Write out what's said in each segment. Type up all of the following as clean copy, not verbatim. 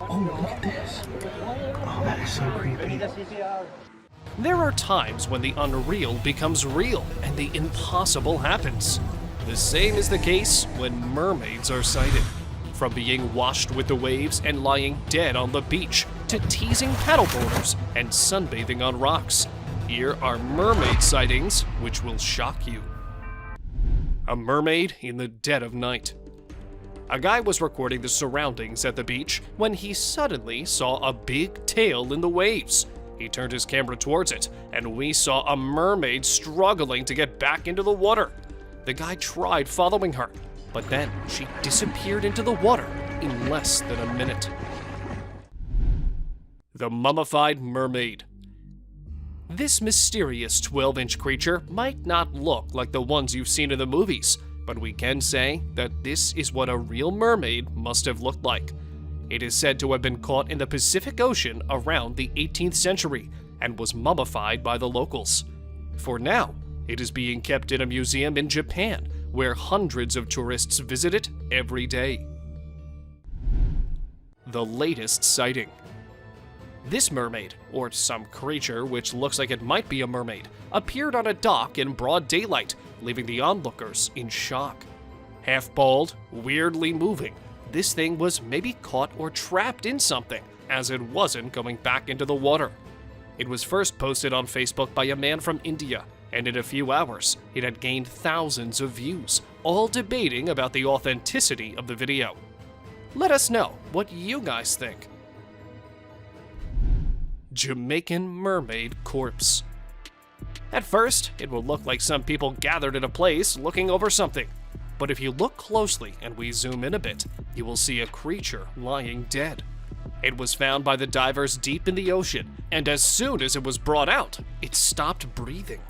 Oh, look at this. Oh, that is so creepy. There are times when the unreal becomes real and the impossible happens. The same is the case when mermaids are sighted. From being washed with the waves and lying dead on the beach to teasing paddleboarders and sunbathing on rocks, here are mermaid sightings which will shock you. A mermaid in the dead of night. A guy was recording the surroundings at the beach when he suddenly saw a big tail in the waves. He turned his camera towards it, and we saw a mermaid struggling to get back into the water. The guy tried following her, but then she disappeared into the water in less than a minute. The mummified mermaid. This mysterious 12-inch creature might not look like the ones you've seen in the movies, but we can say that this is what a real mermaid must have looked like. It is said to have been caught in the Pacific Ocean around the 18th century and was mummified by the locals. For now, it is being kept in a museum in Japan, where hundreds of tourists visit it every day. The latest sighting. This mermaid, or some creature which looks like it might be a mermaid, appeared on a dock in broad daylight, leaving the onlookers in shock. Half bald, weirdly moving, this thing was maybe caught or trapped in something, as it wasn't going back into the water. It was first posted on Facebook by a man from India, and in a few hours, it had gained thousands of views, all debating about the authenticity of the video. Let us know what you guys think. Jamaican mermaid corpse. At first, it will look like some people gathered in a place looking over something. But if you look closely and we zoom in a bit, you will see a creature lying dead. It was found by the divers deep in the ocean, and as soon as it was brought out, it stopped breathing.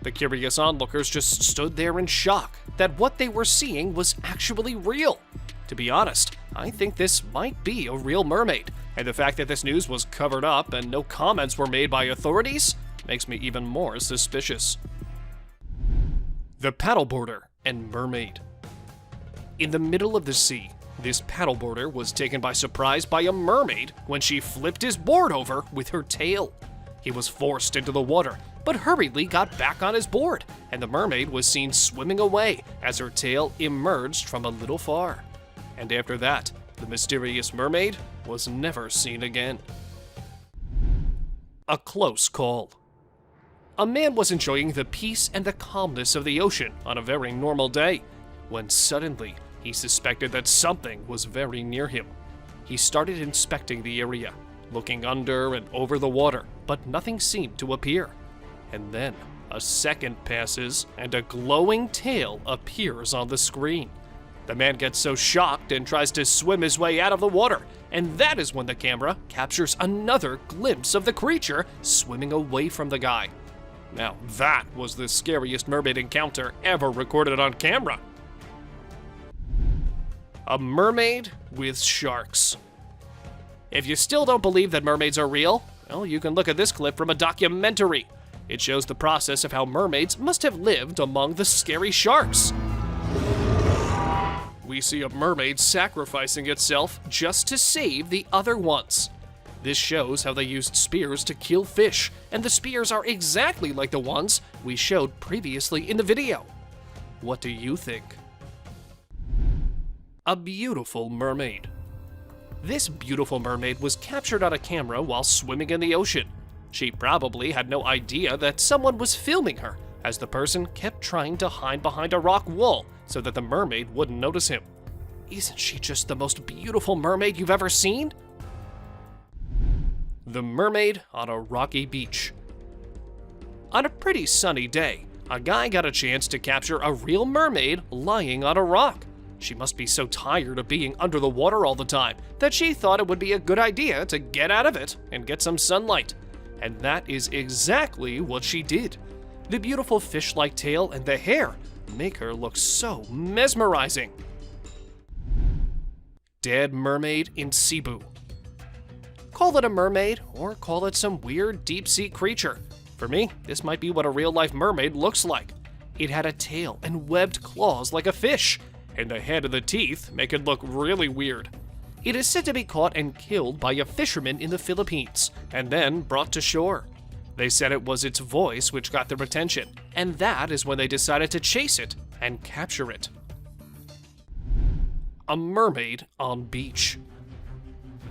The curious onlookers just stood there in shock that what they were seeing was actually real. To be honest, I think this might be a real mermaid, and the fact that this news was covered up and no comments were made by authorities makes me even more suspicious. The paddleboarder and mermaid. In the middle of the sea, this paddleboarder was taken by surprise by a mermaid when she flipped his board over with her tail. He was forced into the water, but hurriedly got back on his board, and the mermaid was seen swimming away as her tail emerged from a little far. And after that, the mysterious mermaid was never seen again. A close call. A man was enjoying the peace and the calmness of the ocean on a very normal day, when suddenly he suspected that something was very near him. He started inspecting the area, looking under and over the water, but nothing seemed to appear. And then a second passes and a glowing tail appears on the screen. The man gets so shocked and tries to swim his way out of the water, and that is when the camera captures another glimpse of the creature swimming away from the guy. Now that was the scariest mermaid encounter ever recorded on camera. A mermaid with sharks. If you still don't believe that mermaids are real, well, you can look at this clip from a documentary. It shows the process of how mermaids must have lived among the scary sharks. We see a mermaid sacrificing itself just to save the other ones. This shows how they used spears to kill fish, and the spears are exactly like the ones we showed previously in the video. What do you think? A beautiful mermaid. This beautiful mermaid was captured on a camera while swimming in the ocean. She probably had no idea that someone was filming her, as the person kept trying to hide behind a rock wall so that the mermaid wouldn't notice him. Isn't she just the most beautiful mermaid you've ever seen? The mermaid on a rocky beach. On a pretty sunny day, a guy got a chance to capture a real mermaid lying on a rock. She must be so tired of being under the water all the time that she thought it would be a good idea to get out of it and get some sunlight. And that is exactly what she did. The beautiful fish-like tail and the hair make her look so mesmerizing. Dead mermaid in Cebu. Call it a mermaid, or call it some weird deep-sea creature. For me, this might be what a real-life mermaid looks like. It had a tail and webbed claws like a fish, and the head and the teeth make it look really weird. It is said to be caught and killed by a fisherman in the Philippines, and then brought to shore. They said it was its voice which got their attention, and that is when they decided to chase it and capture it. A mermaid on beach.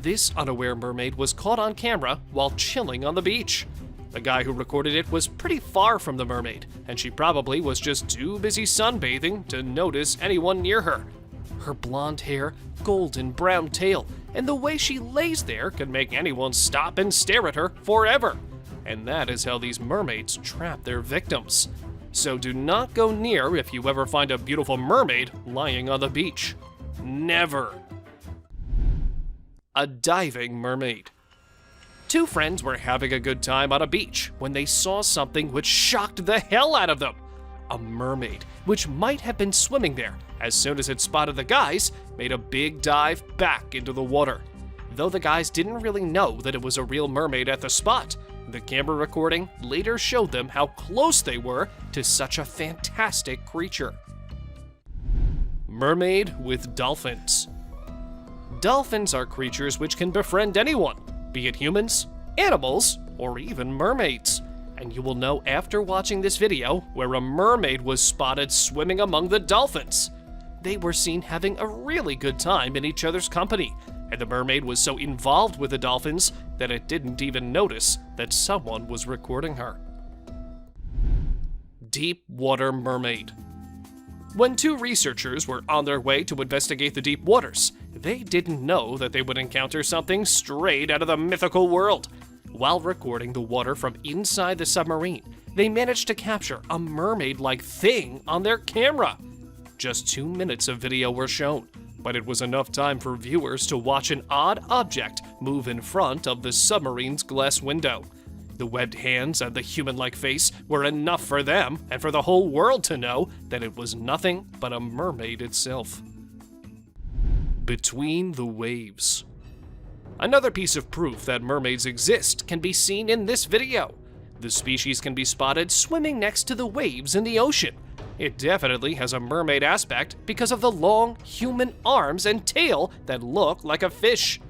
This unaware mermaid was caught on camera while chilling on the beach. The guy who recorded it was pretty far from the mermaid, and she probably was just too busy sunbathing to notice anyone near her. Her blonde hair, golden brown tail, and the way she lays there can make anyone stop and stare at her forever. And that is how these mermaids trap their victims. So do not go near if you ever find a beautiful mermaid lying on the beach. Never. A diving mermaid. Two friends were having a good time on a beach when they saw something which shocked the hell out of them. A mermaid, which might have been swimming there, as soon as it spotted the guys, made a big dive back into the water. Though the guys didn't really know that it was a real mermaid at the spot, the camera recording later showed them how close they were to such a fantastic creature. Mermaid with dolphins. Dolphins are creatures which can befriend anyone, be it humans, animals, or even mermaids. And you will know after watching this video where a mermaid was spotted swimming among the dolphins. They were seen having a really good time in each other's company, and the mermaid was so involved with the dolphins that it didn't even notice that someone was recording her. Deep water mermaid. When two researchers were on their way to investigate the deep waters, they didn't know that they would encounter something straight out of the mythical world. While recording the water from inside the submarine, they managed to capture a mermaid-like thing on their camera. Just 2 minutes of video were shown, but it was enough time for viewers to watch an odd object move in front of the submarine's glass window. The webbed hands and the human-like face were enough for them and for the whole world to know that it was nothing but a mermaid itself. Between the waves. Another piece of proof that mermaids exist can be seen in this video. The species can be spotted swimming next to the waves in the ocean. It definitely has a mermaid aspect because of the long human arms and tail that look like a fish.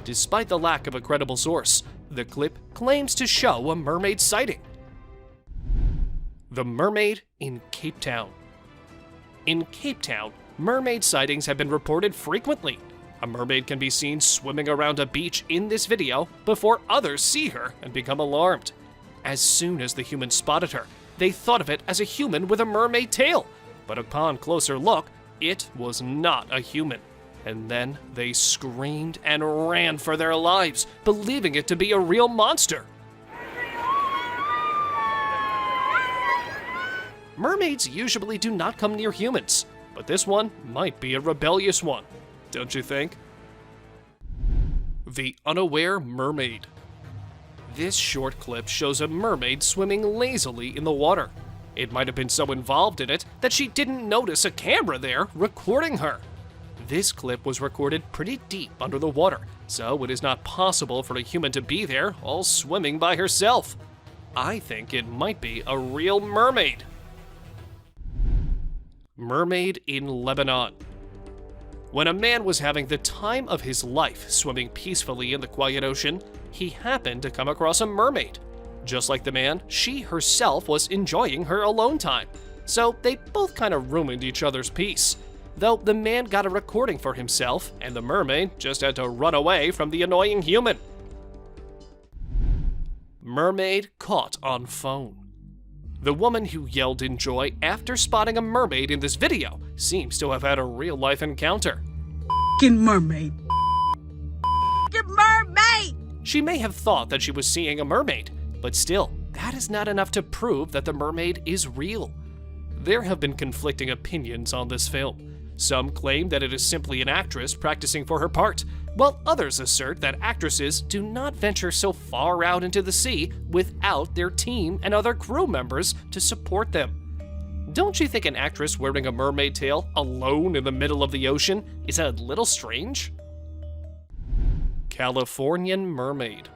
Despite the lack of a credible source, the clip claims to show a mermaid sighting. The mermaid in Cape Town. In Cape Town, mermaid sightings have been reported frequently. A mermaid can be seen swimming around a beach in this video before others see her and become alarmed. As soon as the humans spotted her, they thought of it as a human with a mermaid tail, but upon closer look, it was not a human. And then they screamed and ran for their lives, believing it to be a real monster. Mermaids usually do not come near humans, but this one might be a rebellious one, don't you think? The unaware mermaid. This short clip shows a mermaid swimming lazily in the water. It might have been so involved in it that she didn't notice a camera there recording her. This clip was recorded pretty deep under the water, so it is not possible for a human to be there all swimming by herself. I think it might be a real mermaid. Mermaid in Lebanon. When a man was having the time of his life swimming peacefully in the quiet ocean, he happened to come across a mermaid. Just like the man, she herself was enjoying her alone time, so they both kind of ruined each other's peace. Though the man got a recording for himself, and the mermaid just had to run away from the annoying human. Mermaid caught on phone. The woman who yelled in joy after spotting a mermaid in this video seems to have had a real-life encounter. F***ing mermaid. F***ing mermaid! She may have thought that she was seeing a mermaid, but still, that is not enough to prove that the mermaid is real. There have been conflicting opinions on this film. Some claim that it is simply an actress practicing for her part, while others assert that actresses do not venture so far out into the sea without their team and other crew members to support them. Don't you think an actress wearing a mermaid tail alone in the middle of the ocean is a little strange? Californian mermaid.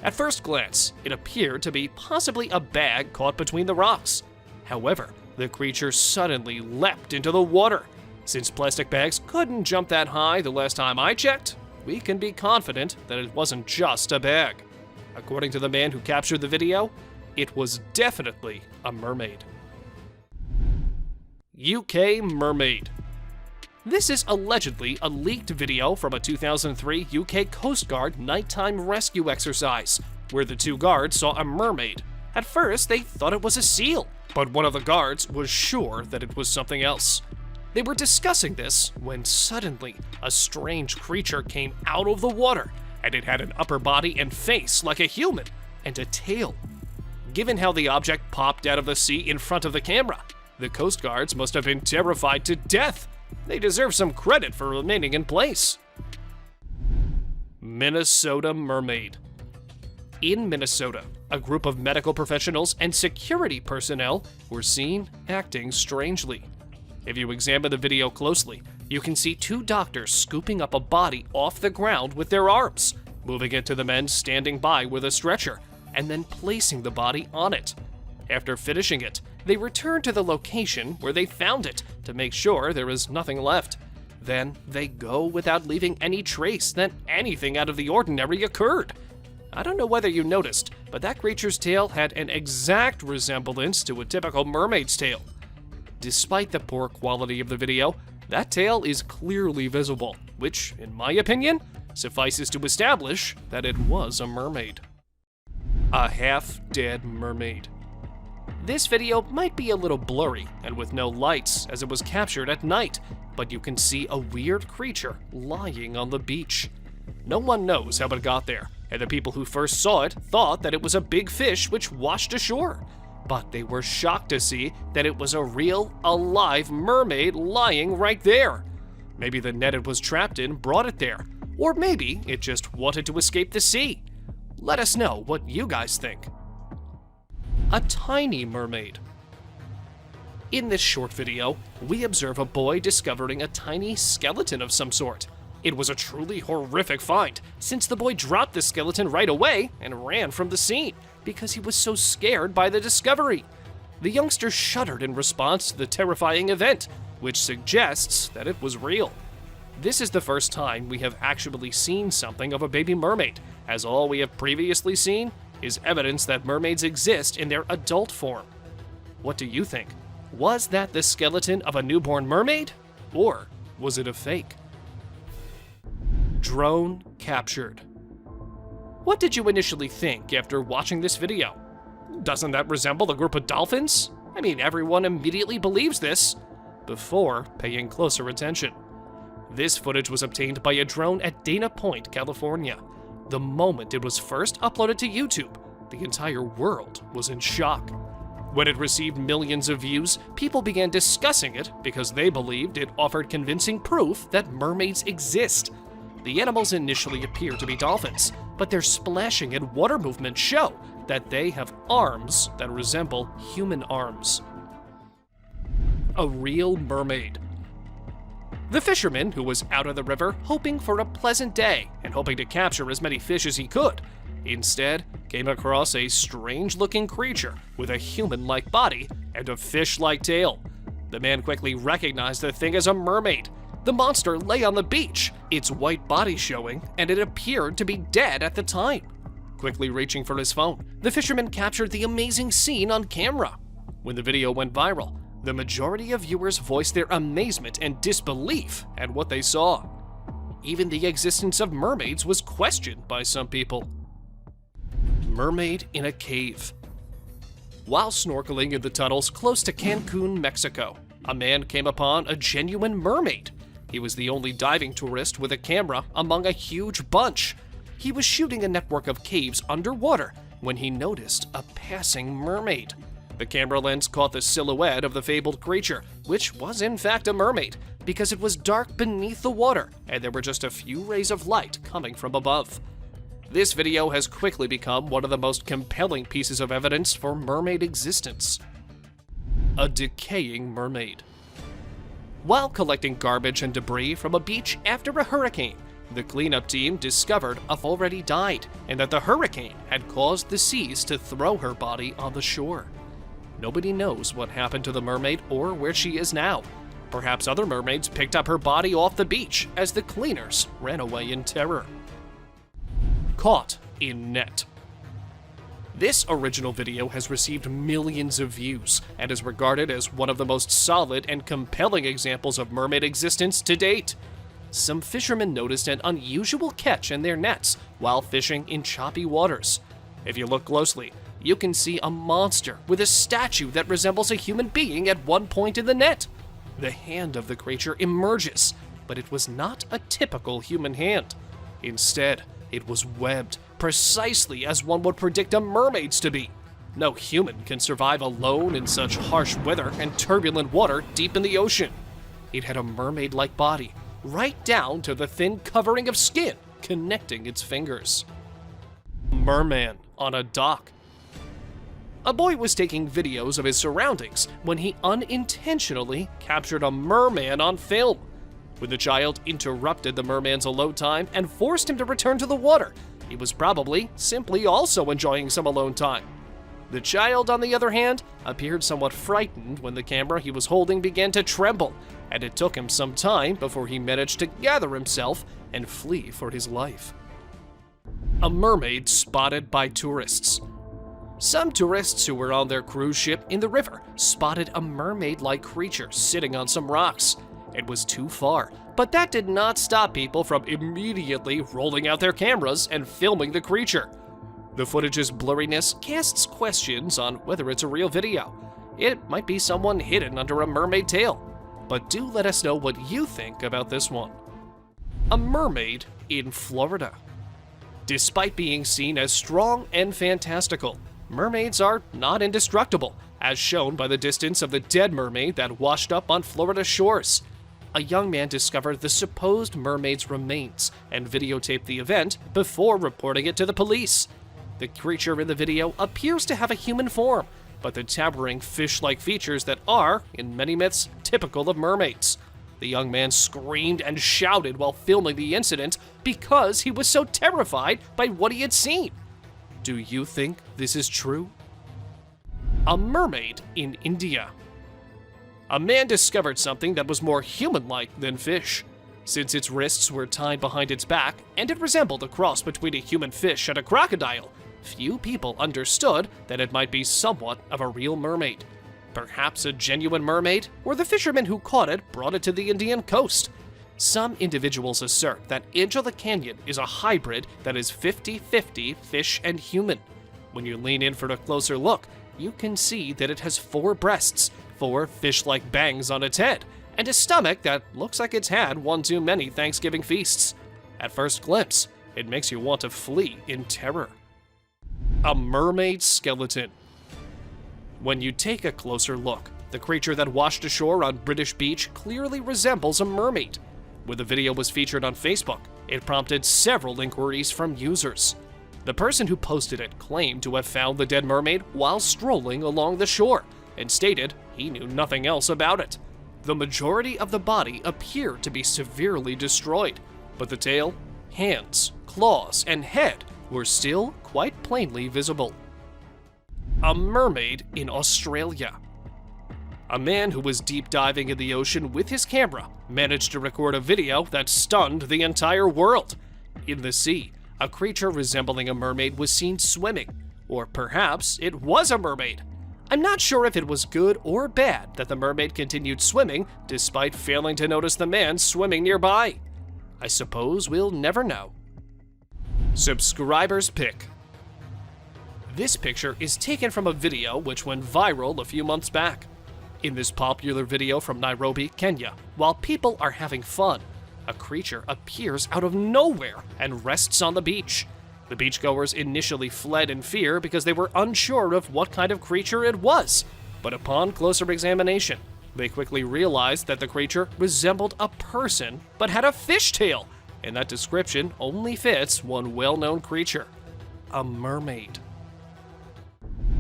At first glance, it appeared to be possibly a bag caught between the rocks. However, the creature suddenly leapt into the water. Since plastic bags couldn't jump that high the last time I checked, we can be confident that it wasn't just a bag. According to the man who captured the video, it was definitely a mermaid. UK mermaid. This is allegedly a leaked video from a 2003 UK Coast Guard nighttime rescue exercise, where the two guards saw a mermaid. At first, they thought it was a seal, but one of the guards was sure that it was something else. They were discussing this when suddenly a strange creature came out of the water, and it had an upper body and face like a human, and a tail. Given how the object popped out of the sea in front of the camera, the Coast Guards must have been terrified to death. They deserve some credit for remaining in place. Minnesota mermaid. In Minnesota, a group of medical professionals and security personnel were seen acting strangely. If you examine the video closely, you can see two doctors scooping up a body off the ground with their arms, moving it to the men standing by with a stretcher, and then placing the body on it. After finishing it, they returned to the location where they found it to make sure there is nothing left. Then they go without leaving any trace that anything out of the ordinary occurred. I don't know whether you noticed, but that creature's tail had an exact resemblance to a typical mermaid's tail. Despite the poor quality of the video, that tail is clearly visible, which, in my opinion, suffices to establish that it was a mermaid. A half-dead mermaid. This video might be a little blurry and with no lights as it was captured at night, but you can see a weird creature lying on the beach. No one knows how it got there, and the people who first saw it thought that it was a big fish which washed ashore. But they were shocked to see that it was a real, alive mermaid lying right there. Maybe the net it was trapped in brought it there, or maybe it just wanted to escape the sea. Let us know what you guys think. A tiny mermaid. In this short video, we observe a boy discovering a tiny skeleton of some sort. It was a truly horrific find, since the boy dropped the skeleton right away and ran from the scene because he was so scared by the discovery. The youngster shuddered in response to the terrifying event, which suggests that it was real. This is the first time we have actually seen something of a baby mermaid, as all we have previously seen is evidence that mermaids exist in their adult form. What do you think? Was that the skeleton of a newborn mermaid? Or was it a fake? Drone captured. What did you initially think after watching this video? Doesn't that resemble a group of dolphins? I mean, everyone immediately believes this before paying closer attention. This footage was obtained by a drone at Dana Point, California. The moment it was first uploaded to YouTube, the entire world was in shock. When it received millions of views, people began discussing it because they believed it offered convincing proof that mermaids exist. The animals initially appear to be dolphins, but their splashing and water movements show that they have arms that resemble human arms. A real mermaid. The fisherman, who was out on the river hoping for a pleasant day and hoping to capture as many fish as he could, instead came across a strange-looking creature with a human-like body and a fish-like tail. The man quickly recognized the thing as a mermaid. The monster lay on the beach, its white body showing, and it appeared to be dead at the time. Quickly reaching for his phone, the fisherman captured the amazing scene on camera. When the video went viral, the majority of viewers voiced their amazement and disbelief at what they saw. Even the existence of mermaids was questioned by some people. Mermaid in a cave. While snorkeling in the tunnels close to Cancun, Mexico, a man came upon a genuine mermaid. He was the only diving tourist with a camera among a huge bunch. He was shooting a network of caves underwater when he noticed a passing mermaid. The camera lens caught the silhouette of the fabled creature, which was in fact a mermaid, because it was dark beneath the water and there were just a few rays of light coming from above. This video has quickly become one of the most compelling pieces of evidence for mermaid existence. A decaying mermaid. While collecting garbage and debris from a beach after a hurricane, the cleanup team discovered I've already died and that the hurricane had caused the seas to throw her body on the shore. Nobody knows what happened to the mermaid or where she is now, Perhaps other mermaids picked up her body off the beach as the cleaners ran away in terror. Caught in net. This original video has received millions of views and is regarded as one of the most solid and compelling examples of mermaid existence to date. Some fishermen noticed an unusual catch in their nets while fishing in choppy waters. If you look closely, you can see a monster with a statue that resembles a human being at one point in the net. The hand of the creature emerges, but it was not a typical human hand. Instead, it was webbed, precisely as one would predict a mermaid's to be. No human can survive alone in such harsh weather and turbulent water deep in the ocean. It had a mermaid-like body, right down to the thin covering of skin connecting its fingers. Merman on a dock. A boy was taking videos of his surroundings when he unintentionally captured a merman on film. When the child interrupted the merman's alone time and forced him to return to the water, he was probably simply also enjoying some alone time. The child, on the other hand, appeared somewhat frightened when the camera he was holding began to tremble, and it took him some time before he managed to gather himself and flee for his life. A mermaid spotted by tourists. Some tourists who were on their cruise ship in the river spotted a mermaid-like creature sitting on some rocks. It was too far, but that did not stop people from immediately rolling out their cameras and filming the creature. The footage's blurriness casts questions on whether it's a real video. It might be someone hidden under a mermaid tail. But do let us know what you think about this one. A mermaid in Florida. Despite being seen as strong and fantastical, mermaids are not indestructible, as shown by the distance of the dead mermaid that washed up on Florida shores. A young man discovered the supposed mermaid's remains and videotaped the event before reporting it to the police. The creature in the video appears to have a human form, but the towering fish-like features that are, in many myths, typical of mermaids. The young man screamed and shouted while filming the incident because he was so terrified by what he had seen. Do you think this is true? A mermaid in India. A man discovered something that was more human-like than fish. Since its wrists were tied behind its back and it resembled a cross between a human fish and a crocodile, few people understood that it might be somewhat of a real mermaid. Perhaps a genuine mermaid, or the fisherman who caught it brought it to the Indian coast. Some individuals assert that Angela Canyon is a hybrid that is 50-50 fish and human. When you lean in for a closer look, you can see that it has 4 breasts, 4 fish-like bangs on its head, and a stomach that looks like it's had one too many Thanksgiving feasts. At first glimpse, it makes you want to flee in terror. A mermaid skeleton. When you take a closer look, the creature that washed ashore on British Beach clearly resembles a mermaid. When the video was featured on Facebook, it prompted several inquiries from users. The person who posted it claimed to have found the dead mermaid while strolling along the shore, and stated he knew nothing else about it. The majority of the body appeared to be severely destroyed, but the tail, hands, claws, and head were still quite plainly visible. A mermaid in Australia. A man who was deep diving in the ocean with his camera managed to record a video that stunned the entire world. In the sea, a creature resembling a mermaid was seen swimming, or perhaps it was a mermaid. I'm not sure if it was good or bad that the mermaid continued swimming despite failing to notice the man swimming nearby. I suppose we'll never know. Subscriber's pick. This picture is taken from a video which went viral a few months back. In this popular video from Nairobi, Kenya, while people are having fun, a creature appears out of nowhere and rests on the beach. The beachgoers initially fled in fear because they were unsure of what kind of creature it was, but upon closer examination, they quickly realized that the creature resembled a person but had a fishtail, and that description only fits one well-known creature: a mermaid.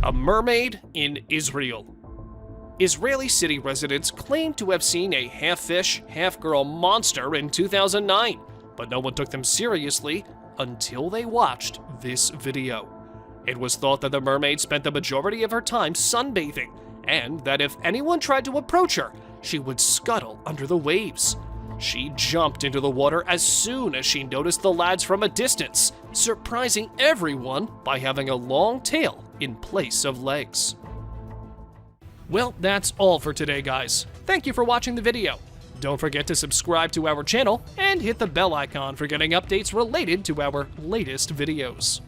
A mermaid in Israel. Israeli city residents claim to have seen a half-fish, half-girl monster in 2009, but no one took them seriously until they watched this video. It was thought that the mermaid spent the majority of her time sunbathing, and that if anyone tried to approach her, she would scuttle under the waves. She jumped into the water as soon as she noticed the lads from a distance, surprising everyone by having a long tail in place of legs. Well, that's all for today, guys. Thank you for watching the video. Don't forget to subscribe to our channel and hit the bell icon for getting updates related to our latest videos.